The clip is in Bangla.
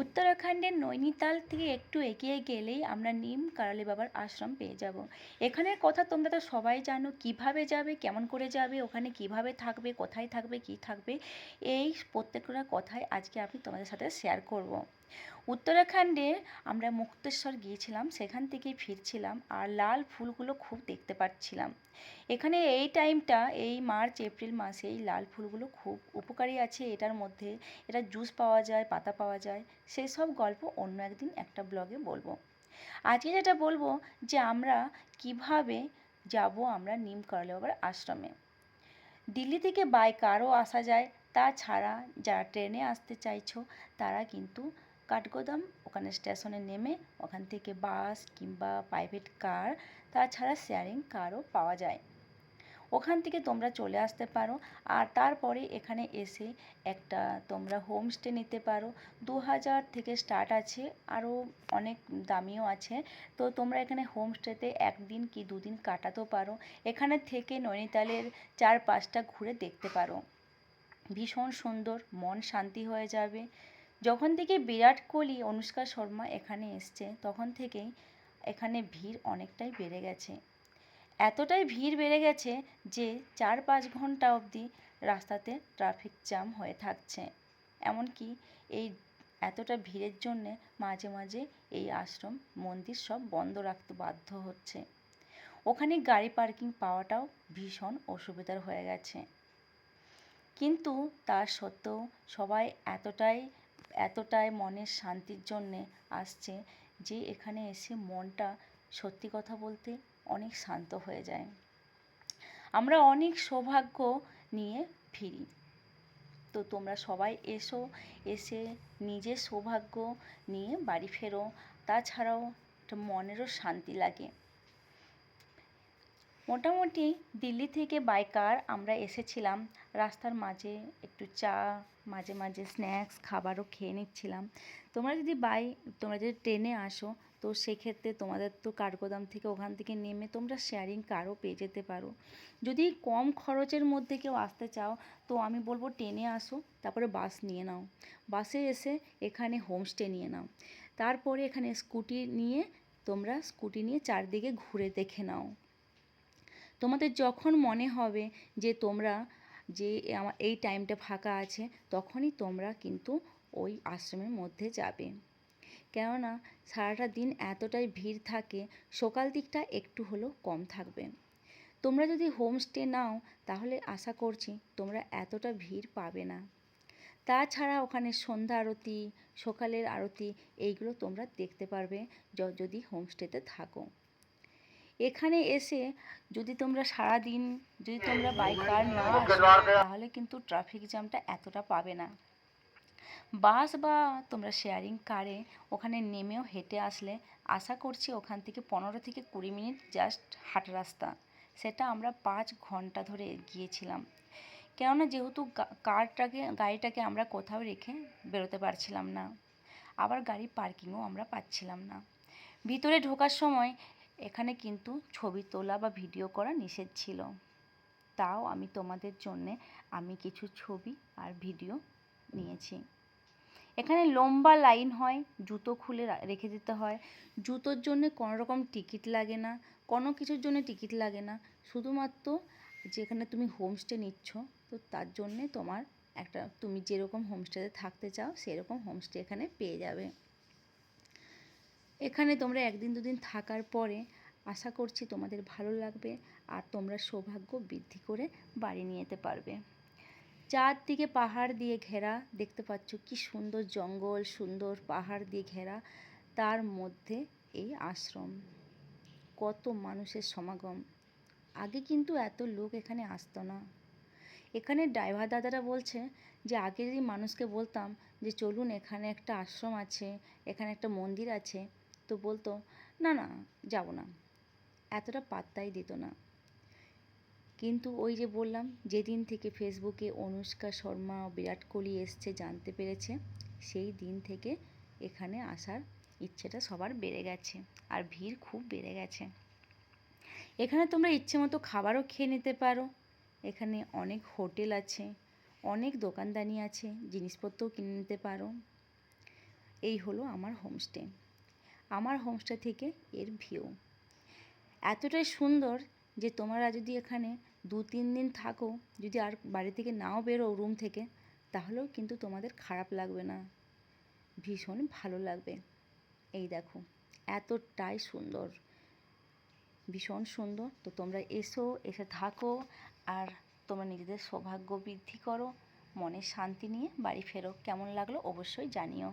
উত্তরাখণ্ডের নৈনিতাল থেকে একটু এগিয়ে গেলেই আমরা নিম কারালি বাবার আশ্রম পেয়ে যাব। এখানের কথা তোমরা তো সবাই জানো, কিভাবে যাবে, কেমন করে যাবে, ওখানে কিভাবে থাকবে, কোথায় থাকবে, কি থাকবে, এই প্রত্যেকটা কথাই আজকে আমি তোমাদের সাথে শেয়ার করব। উত্তরাখণ্ডে আমরা মুক্তেশ্বর গিয়েছিলাম, সেখান থেকেই ফিরছিলাম আর লাল ফুলগুলো খুব দেখতে পাচ্ছিলাম। এখানে এই টাইমটা, এই মার্চ এপ্রিল মাসে এই লাল ফুলগুলো খুব উপকারী আছে এটার মধ্যে। এটা জুস পাওয়া যায়, পাতা পাওয়া যায়, সেই সব গল্প অন্য একদিন একটা ব্লগে বলবো। আজকে যেটা বলবো যে আমরা কিভাবে যাব আমরা নিম কারালি বাবার আশ্রমে। দিল্লি থেকে বাই কারও আসা যায়, তাছাড়া যারা ট্রেনে আসতে চাইছো তারা কিন্তু কাঠগোদাম ওখানে স্টেশনে নেমে ওখান থেকে বাস কিংবা প্রাইভেট কার, তাছাড়া শেয়ারিং কারও পাওয়া যায়, ওখান থেকে তোমরা চলে আসতে পারো। আর তারপরে এখানে এসে একটা তোমরা হোমস্টে নিতে পারো। 2000 থেকে স্টার্ট আছে, আরও অনেক দামিও আছে। তো তোমরা এখানে হোমস্টেতে একদিন কি দুদিন কাটাতেও পারো। এখানে থেকে নৈনিতালের চারপাশটা ঘুরে দেখতে পারো, ভীষণ সুন্দর, মন শান্তি হয়ে যাবে। যখন থেকে বিরাট কোহলি, অনুষ্কা শর্মা এখানে এসছে তখন থেকেই এখানে ভিড় অনেকটাই বেড়ে গেছে। এতটাই ভিড় বেড়ে গেছে যে 4-5 ঘন্টা অবধি রাস্তাতে ট্রাফিক জ্যাম হয়ে থাকছে। এমনকি এই এতটা ভিড়ের জন্যে মাঝে মাঝে এই আশ্রম মন্দির সব বন্ধ রাখতে বাধ্য হচ্ছে। ওখানে গাড়ি পার্কিং পাওয়াটাও ভীষণ অসুবিধার হয়ে গেছে। কিন্তু তার সত্ত্বেও সবাই এতটাই মনের শান্তির জন্যে আসছে যে এখানে এসে মনটা সত্যি কথা বলতে অনেক শান্ত হয়ে যায়। আমরা অনেক সৌভাগ্য নিয়ে ফিরি। তো তোমরা সবাই এসো, এসে নিজের সৌভাগ্য নিয়ে বাড়ি ফেরো। তাছাড়াও একটা মনেরও শান্তি লাগে। মোটামুটি দিল্লি থেকে বাই কার আমরা এসেছিলাম। রাস্তার মাঝে একটু চা, মাঝে মাঝে স্ন্যাক্স খাবারও খেয়ে নিচ্ছিলাম। তোমরা যদি ট্রেনে আসো তো সেক্ষেত্রে তোমাদের তো কাঠগোদাম থেকে ওখান থেকে নেমে তোমরা শেয়ারিং কারও পেয়ে যেতে পারো। যদি কম খরচের মধ্যে কেউ আসতে চাও তো আমি বলবো ট্রেনে আসো, তারপরে বাস নিয়ে নাও। বাসে এসে এখানে হোমস্টে নিয়ে নাও। তারপরে এখানে স্কুটি নিয়ে চারদিকে ঘুরে দেখে নাও। তোমাদের যখন মনে হবে যে আমার এই টাইমটা ফাঁকা আছে, তখনই তোমরা কিন্তু ওই আশ্রমের মধ্যে যাবে। কেননা সারাটা দিন এতটাই ভিড় থাকে, সকাল দিকটা একটু হলেও কম থাকবে। তোমরা যদি হোমস্টে নাও তাহলে আশা করছি তোমরা এতটা ভিড় পাবে না। তাছাড়া ওখানে সন্ধ্যা আরতি, সকালের আরতি এইগুলো তোমরা দেখতে পারবে যদি হোমস্টেতে থাকো। এখানে এসে যদি তোমরা সারাদিন বাই কার না আসো তাহলে কিন্তু ট্রাফিক জ্যামটা এতটা পাবে না। বাস বা তোমরা শেয়ারিং কারে ওখানে নেমেও হেঁটে আসলে আশা করছি ওখান থেকে 15 থেকে 20 মিনিট জাস্ট হাঁটা রাস্তা। সেটা আমরা 5 ঘন্টা ধরে গিয়েছিলাম। কেননা যেহেতু গাড়িটাকে আমরা কোথাও রেখে বেরোতে পারছিলাম না, আবার গাড়ি পার্কিংও আমরা পাচ্ছিলাম না। ভিতরে ঢোকার সময় এখানে কিন্তু ছবি তোলা বা ভিডিও করা নিষেধ ছিল। তাও আমি তোমাদের জন্যে কিছু ছবি আর ভিডিও নিয়েছি। এখানে লম্বা লাইন হয়, জুতো খুলে রেখে দিতে হয়। জুতোর জন্য কোনো রকম টিকিট লাগে না, কোনো কিছুর জন্য টিকিট লাগে না। শুধুমাত্র যেখানে তুমি হোমস্টে নিচ্ছ তো তার জন্যে তুমি যেরকম হোমস্টেতে থাকতে চাও সেরকম হোমস্টে এখানে পেয়ে যাবে। এখানে তোমরা একদিন দুদিন থাকার পরে আশা করছি তোমাদের ভালো লাগবে আর তোমরা সৌভাগ্য বৃদ্ধি করে বাড়ি নিয়ে যেতে পারবে। চারদিকে পাহাড় দিয়ে ঘেরা, দেখতে পাচ্ছ কি সুন্দর জঙ্গল, সুন্দর পাহাড় দিয়ে ঘেরা, তার মধ্যে এই আশ্রম। কত মানুষের সমাগম। আগে কিন্তু এত লোক এখানে আসতো না। এখানে ড্রাইভার দাদারা বলছে যে আগে যদি মানুষকে বলতাম যে চলুন এখানে একটা আশ্রম আছে, এখানে একটা মন্দির আছে, তো বলতো না না যাব না, এতটা পাত্তাই দিত না। কিন্তু ওই যে বললাম, যেদিন থেকে ফেসবুকে অনুষ্কা শর্মা, বিরাট কোহলি এসছে জানতে পেরেছে, সেই দিন থেকে এখানে আসার ইচ্ছেটা সবার বেড়ে গেছে আর ভিড় খুব বেড়ে গেছে। এখানে তোমরা ইচ্ছে মতো খাবারও খেয়ে নিতে পারো। এখানে অনেক হোটেল আছে, অনেক দোকানদানি আছে, জিনিসপত্রও কিনে নিতে পারো। এই হলো আমার হোমস্টে। আমার হোমস্টে থেকে এর ভিউ এতটাই সুন্দর যে তোমরা যদি এখানে 2-3 দিন থাকো, যদি আর বাড়ি থেকে নাও বেরো রুম থেকে, তাহলেও কিন্তু তোমাদের খারাপ লাগবে না, ভীষণ ভালো লাগবে। এই দেখো এতটাই সুন্দর, ভীষণ সুন্দর। তো তোমরা এসো, এসে থাকো, আর তোমরা নিজেদের সৌভাগ্য বৃদ্ধি করো, মনের শান্তি নিয়ে বাড়ি ফেরো। কেমন লাগলো অবশ্যই জানিও।